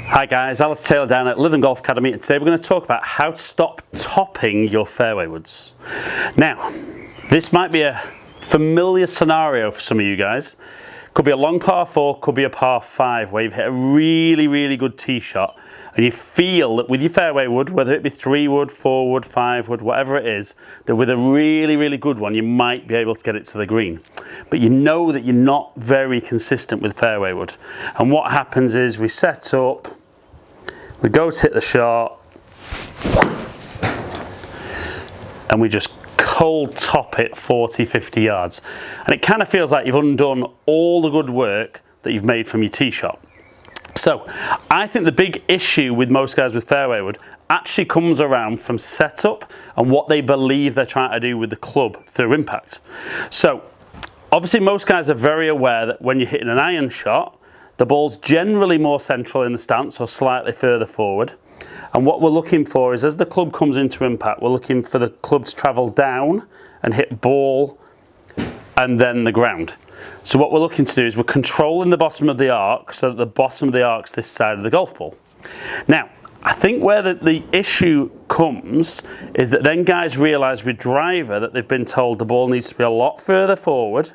Hi guys, Alastair down at Lytham Golf Academy, and today we're going to talk about how to stop topping your fairway woods. Now, this might be a familiar scenario for some of you guys. Could be a long par 4, could be a par 5 where you've hit a really good tee shot and you feel that with your fairway wood, whether it be 3 wood, 4 wood, 5 wood, whatever it is, that with a really good one you might be able to get it to the green. But you know that you're not very consistent with fairway wood. And what happens is we set up, we go to hit the shot, and we just cold top it 40-50 yards. And it kind of feels like you've undone all the good work that you've made from your tee shot. So I think the big issue with most guys with fairway wood actually comes around from setup and what they believe they're trying to do with the club through impact. So obviously most guys are very aware that when you're hitting an iron shot, the ball's generally more central in the stance or slightly further forward. And what we're looking for is, as the club comes into impact, we're looking for the club to travel down and hit ball and then the ground. So what we're looking to do is we're controlling the bottom of the arc so that the bottom of the arc's this side of the golf ball. Now, I think where the issue comes is that then guys realise with driver that they've been told the ball needs to be a lot further forward.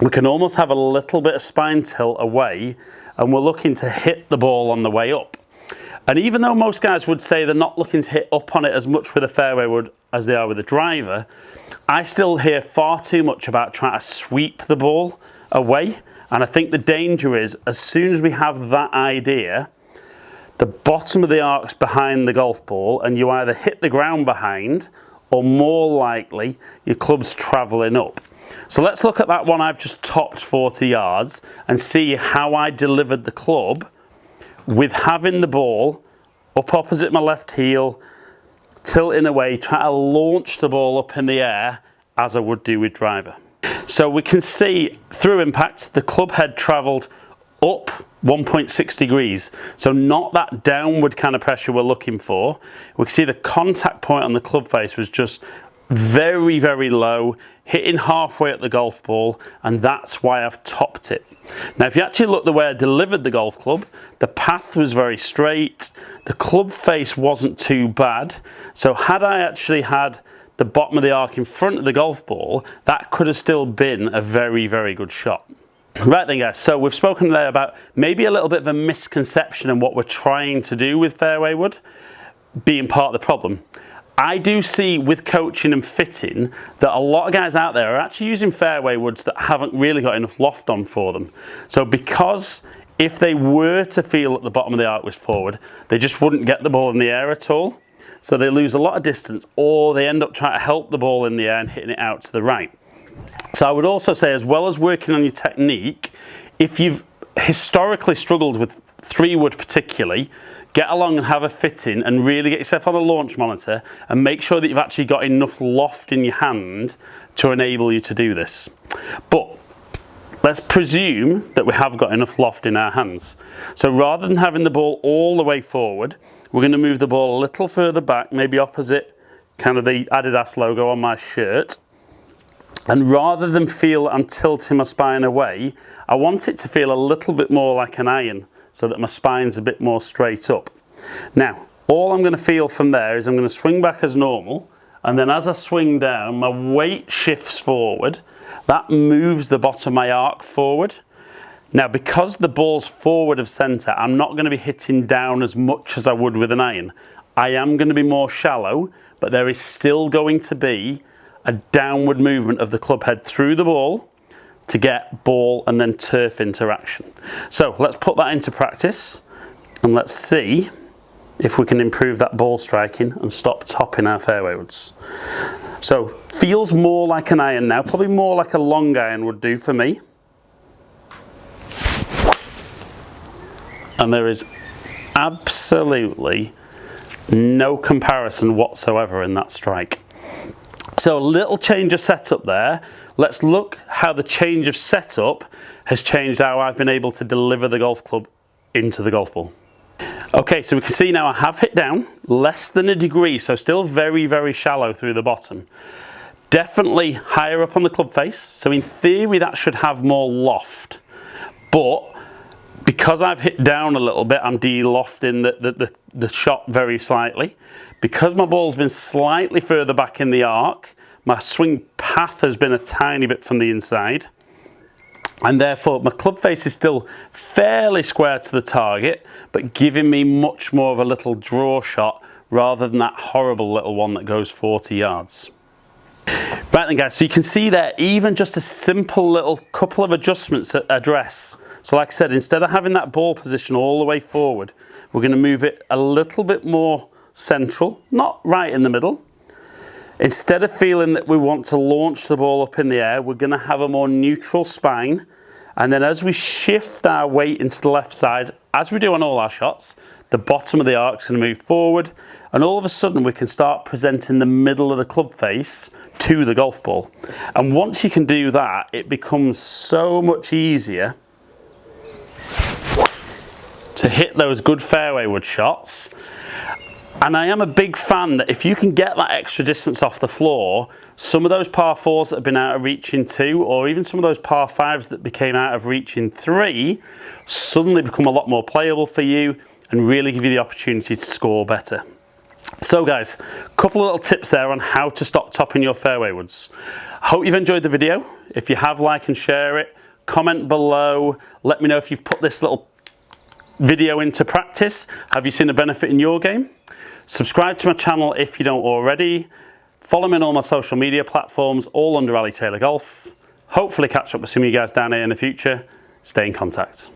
We can almost have a little bit of spine tilt away, and we're looking to hit the ball on the way up. And even though most guys would say they're not looking to hit up on it as much with a fairway wood as they are with a driver, I still hear far too much about trying to sweep the ball away. And I think the danger is, as soon as we have that idea, the bottom of the arc's behind the golf ball and you either hit the ground behind or more likely your club's travelling up. So let's look at that one I've just topped 40 yards and see how I delivered the club with having the ball up opposite my left heel, tilting away, trying to launch the ball up in the air as I would do with driver. So we can see through impact the club head travelled up 1.6 degrees, so not that downward kind of pressure we're looking for. We can see the contact point on the club face was just very low, hitting halfway at the golf ball, and that's why I've topped it. Now if you actually look the way I delivered the golf club, the path was very straight, the club face wasn't too bad, so had I actually had the bottom of the arc in front of the golf ball, that could have still been a very good shot. Right then guys, so we've spoken there about maybe a little bit of a misconception in what we're trying to do with fairway wood being part of the problem. I do see with coaching and fitting that a lot of guys out there are actually using fairway woods that haven't really got enough loft on for them. So because if they were to feel that the bottom of the arc was forward, they just wouldn't get the ball in the air at all. So they lose a lot of distance, or they end up trying to help the ball in the air and hitting it out to the right. So I would also say, as well as working on your technique, if you've historically struggled with 3 wood particularly, get along and have a fitting and really get yourself on a launch monitor and make sure that you've actually got enough loft in your hand to enable you to do this. But let's presume that we have got enough loft in our hands. So rather than having the ball all the way forward, we're going to move the ball a little further back, maybe opposite kind of the Adidas logo on my shirt. And rather than feel I'm tilting my spine away, I want it to feel a little bit more like an iron, so that my spine's a bit more straight up. Now, all I'm going to feel from there is I'm going to swing back as normal, and then as I swing down, my weight shifts forward. That moves the bottom of my arc forward. Now, because the ball's forward of centre, I'm not going to be hitting down as much as I would with an iron. I am going to be more shallow, but there is still going to be a downward movement of the club head through the ball to get ball and then turf interaction. So let's put that into practice and let's see if we can improve that ball striking and stop topping our fairway woods. So feels more like an iron now, probably more like a long iron would do for me. And there is absolutely no comparison whatsoever in that strike. So a little change of setup there. Let's look how the change of setup has changed how I've been able to deliver the golf club into the golf ball. Okay, so we can see now I have hit down less than a degree, so still very shallow through the bottom. Definitely higher up on the club face, so in theory that should have more loft. But Because I've hit down a little bit, I'm de-lofting the shot very slightly. Because my ball's been slightly further back in the arc, my swing path has been a tiny bit from the inside. And therefore my club face is still fairly square to the target, but giving me much more of a little draw shot rather than that horrible little one that goes 40 yards. Right then guys, so you can see there, even just a simple little couple of adjustments at address. So like I said, instead of having that ball position all the way forward, we're going to move it a little bit more central, not right in the middle. Instead of feeling that we want to launch the ball up in the air, we're going to have a more neutral spine. And then as we shift our weight into the left side, as we do on all our shots, the bottom of the arc is going to move forward. And all of a sudden we can start presenting the middle of the club face to the golf ball. And once you can do that, it becomes so much easier to hit those good fairway wood shots. And I am a big fan that if you can get that extra distance off the floor, some of those par 4s that have been out of reach in 2, or even some of those par 5s that became out of reach in 3, suddenly become a lot more playable for you and really give you the opportunity to score better. So guys, a couple of little tips there on how to stop topping your fairway woods. Hope you've enjoyed the video. If you have, like and share it. Comment below. Let me know if you've put this little video into practice. Have you seen a benefit in your game? Subscribe to my channel if you don't already. Follow me on all my social media platforms, all under Ali Taylor Golf. Hopefully catch up with some of you guys down here in the future. Stay in contact.